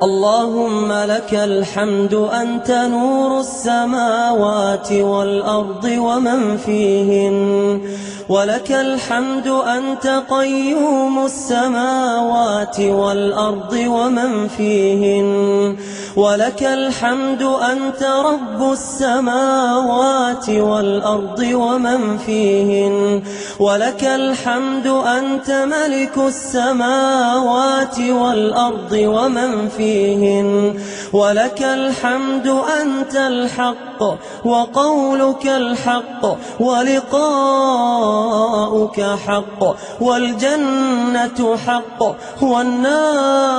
اللهم لك الحمد أنت نور السماوات والأرض ومن فيهن، ولك الحمد أنت قيوم السماوات والأرض ومن فيهن، ولك الحمد أنت رب السماوات والأرض ومن فيهن، ولك الحمد أنت ملك السماوات والأرض ومن فيهن، ولك الحمد أنت الحق وقولك الحق ولقاؤك حق، والجنة حق والنار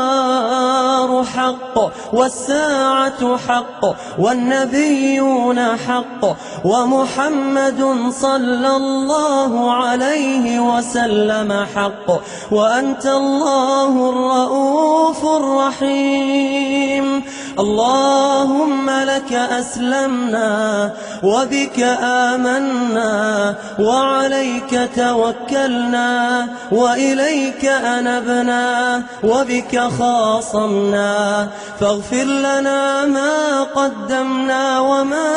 حق والساعة حق والنبيون حق ومحمد صلى الله عليه وسلم حق، وأنت الله الرؤوف الرحيم. اللهم لك أسلمنا وبك آمنا وعليك توكلنا وإليك أنبنا وبك خاصمنا، فاغفر لنا ما قدمنا وما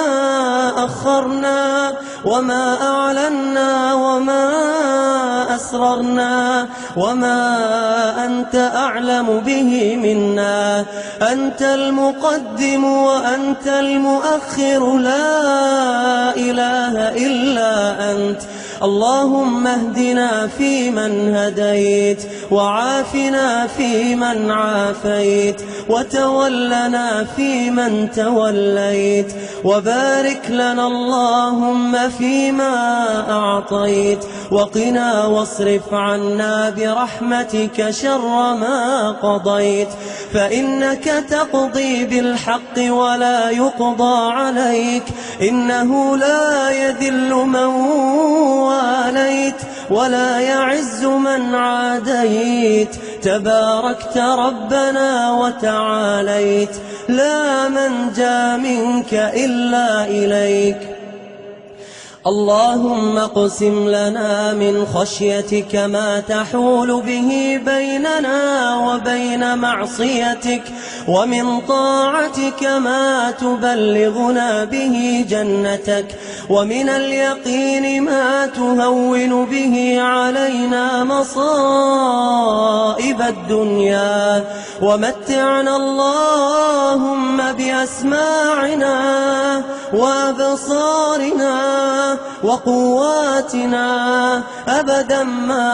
أخرنا وما أعلنا وما أسررنا وما أنت أعلم به منا، أنت المقدم وأنت المؤخر، لا إله إلا أنت. اللهم اهدنا فيمن هديت، وعافنا فيمن عافيت، وتولنا فيمن توليت، وبارك لنا اللهم فيما أعطيت، وقنا واصرف عنا برحمتك شر ما قضيت، فإنك تقضي بالحق ولا يقضى عليك، إنه لا يذل من واليت ولا يعز من عاديت، تباركت ربنا وتعاليت، لا منجى منك إلا إليك. اللهم اقسم لنا من خشيتك ما تحول به بيننا وبين معصيتك، ومن طاعتك ما تبلغنا به جنتك، ومن اليقين ما تهون به علينا مصائب الدنيا، ومتعنا اللهم بأسماعنا وأبصارنا وقواتنا أبدا ما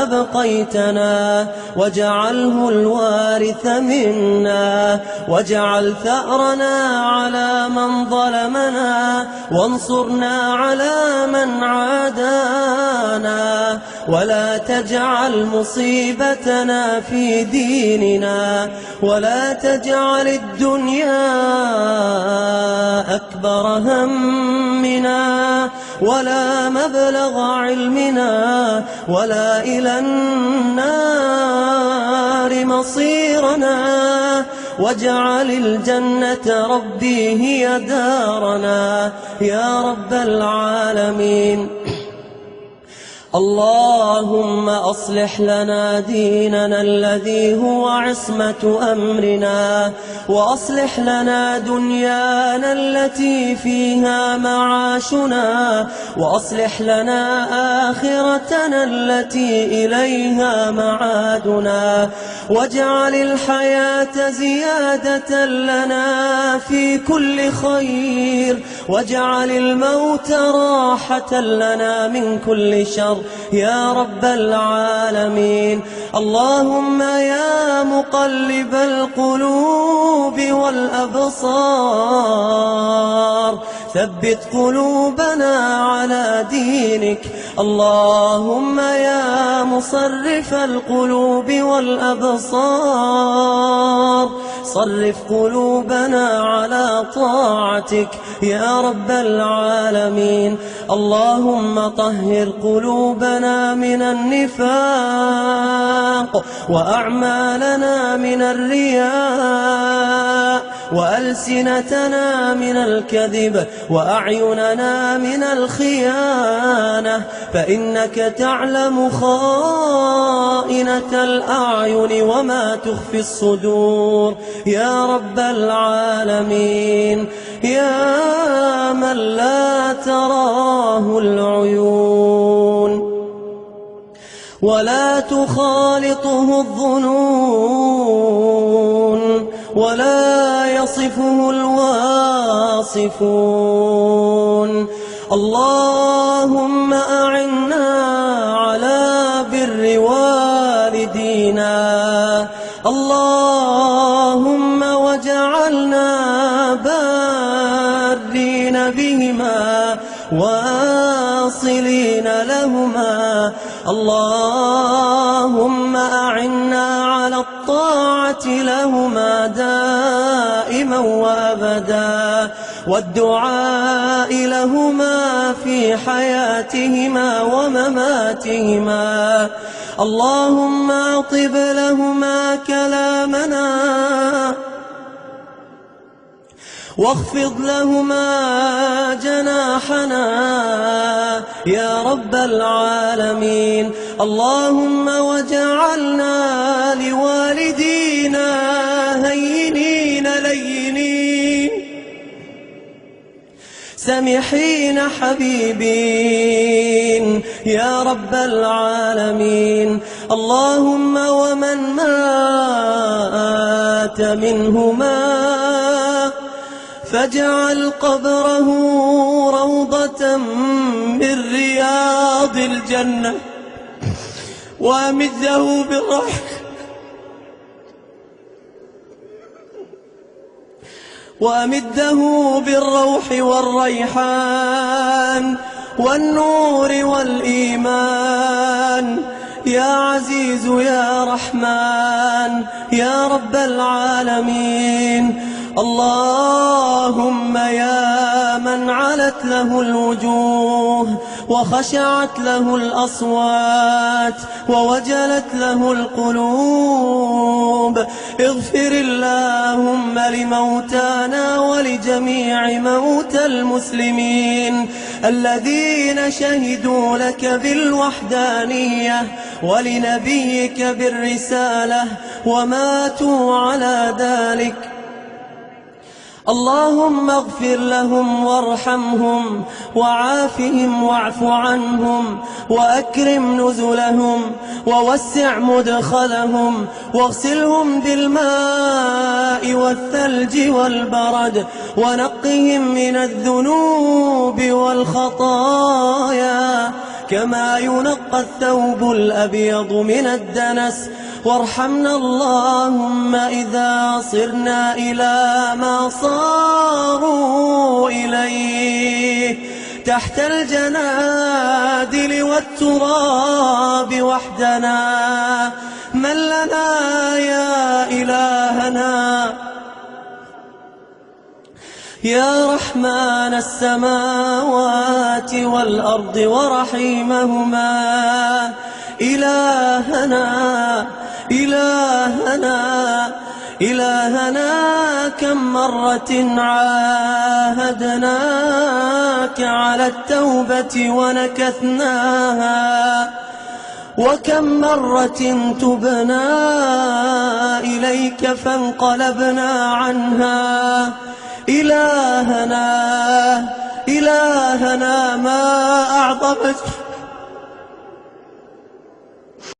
أبقيتنا، واجعله الوارث منا، واجعل ثأرنا على من ظلمنا، وانصرنا على من عادانا، ولا تجعل مصيبتنا في ديننا، ولا تجعل الدنيا أكبر همنا ولا مبلغ علمنا ولا إلى النار مصيرنا، واجعل الجنة ربي هي دارنا يا رب العالمين. اللهم أصلح لنا ديننا الذي هو عصمة أمرنا، وأصلح لنا دنيانا التي فيها معاشنا، وأصلح لنا آخرتنا التي إليها معادنا، واجعل الحياة زيادة لنا في كل خير، واجعل الموت راحة لنا من كل شر يا رب العالمين. اللهم يا مقلب القلوب والأبصار ثبت قلوبنا على دينك. اللهم يا مصرف القلوب والأبصار صرف قلوبنا على طاعتك يا رب العالمين. اللهم طهر قلوبنا من النفاق، وأعمالنا من الرياء، وألسنتنا من الكذب، وأعيننا من الخيانة، فإنك تعلم خائنة خشية الأعين وما تخفي الصدور يا رب العالمين، يا من لا تراه العيون ولا تخالطه الظنون ولا يصفه الواصفون. اللهم أعنا على بر والدينا، اللهم واجعلنا بارين بهما واصلين لهما، اللهم أعنا على الطاعة لهما دائما وأبدا، والدعاء لهما في حياتهما ومماتهما. اللهم أطب لهما كلامنا واخفض لهما جناحنا يا رب العالمين. اللهم واجعلنا لوالدينا هينين لينين سمحين حبيبين يا رب العالمين. اللهم ومن مات منهما فاجعل قبره روضة من رياض الجنة، وأمده بالروح والريحان والنور والإيمان يا عزيز يا رحمن يا رب العالمين. اللهم يا من علت له الوجوه وخشعت له الأصوات ووجلت له القلوب، اغفر اللهم لموتانا ولجميع موتى المسلمين الذين شهدوا لك بالوحدانية ولنبيك بالرسالة وماتوا على ذلك. اللهم اغفر لهم وارحمهم وعافهم واعف عنهم وأكرم نزلهم ووسع مدخلهم واغسلهم بالماء والثلج والبرد ونقهم من الذنوب والخطايا كما ينقى الثوب الأبيض من الدنس. وارحمنا اللهم إذا صرنا إلى ما صاروا إليه تحت الجنادل والتراب وحدنا، من لنا يا إلهنا يا رحمن السماوات والأرض ورحيمهما. إلهنا كم مرة عاهدناك على التوبة ونكثناها، وكم مرة تبنا إليك فانقلبنا عنها. إلهنا ما أعظمك